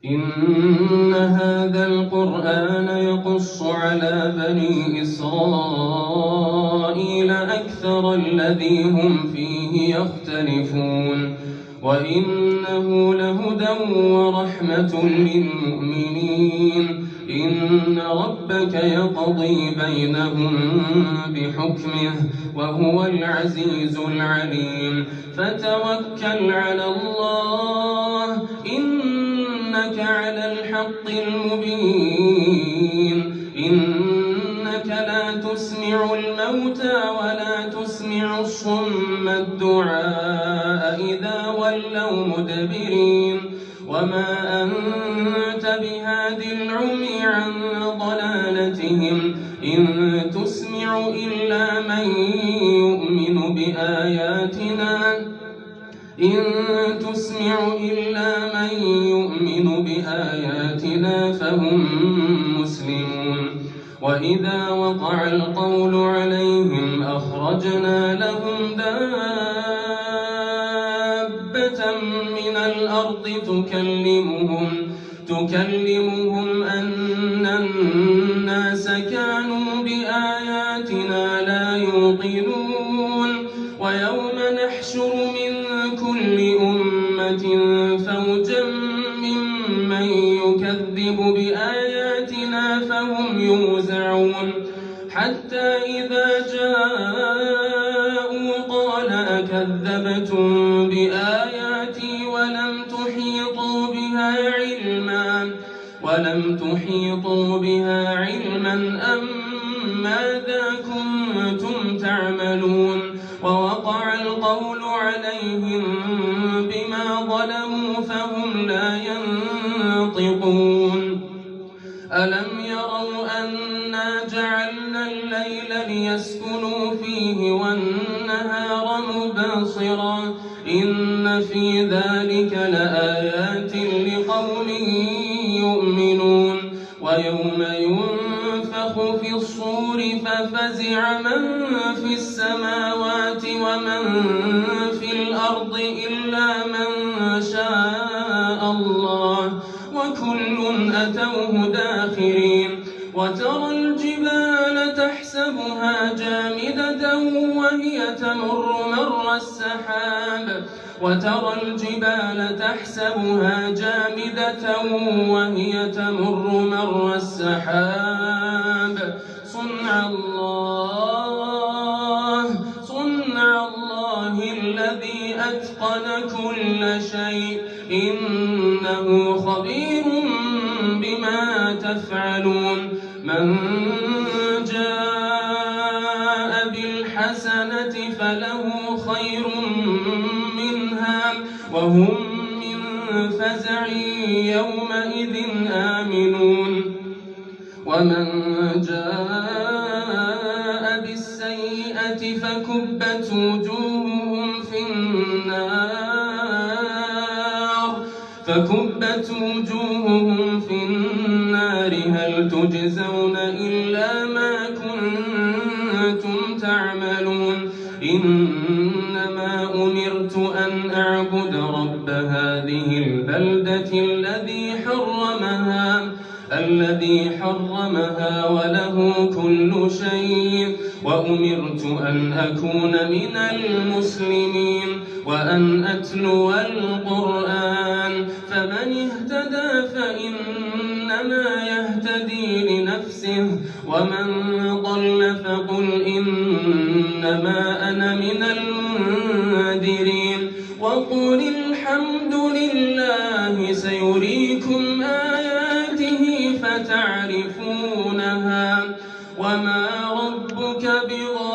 إن هذا القرآن يقص على بني إسرائيل أكثر الذي هم فيه يختلفون وإنه لهدى ورحمة للمؤمنين. إن ربك يقضي بينهم بحكمه وهو العزيز العليم. فتوكل على الله إنك على الحق المبين. إنك لا تسمع الموتى ولا تسمع الصم الدعاء إذا ولوا مدبرين. وما أنت بهاد العمي عن ضلالتهم إن تسمع إلا من يؤمن بآياتنا فهم مسلمون. وإذا وقع القول عليهم أخرجنا لهم دابة من الأرض تكلمهم أن الناس كانوا بآياتنا لا يوقنون. ويوم نحشر من كل أمة فوجا ممن يكذب بآياتنا فهم يوزعون. حتى إذا جاءوا قال أكذبتم بآياتي ولم تحيطوا بها علما أم ماذا كنتم تعملون. ووقع القول عليهم بما ظلموا فهم لا ينطقون. ألم يروا أنا جعلنا الليل ليسكنوا فيه والنهار مبصرا إن في ذلك لآيات لقوم يؤمنون. ويوم ينفخ في الصور ففزع من في السماوات ومن في الأرض إلا من شاء الله وكل أتوه داخرين. وترى الجبال تحسبها جامدة وهي تمر مر السحاب صنع الله الذي أتقن كل شيء إنه خبير بما تفعلون. من جاء بالحسنة فله خير منها وهم من فزع يومئذ آمنون. ومن جاء بالسيئة فكبت وجوههم في النار هل تجزون إلا ما كنتم تعملون. إنما أمرت أن أعبد رب هذه البلدة الذي حرمها وله كل شيء وأمرت أن أكون من المسلمين وأن أتلو القرآن. فمن اهتدى فإنما يهتدي لنفسه ومن ضل فقل إنما أنا من المنذرين. وقل الحمد لله سيريكم آياته فتعرفونها وما ربك بغافل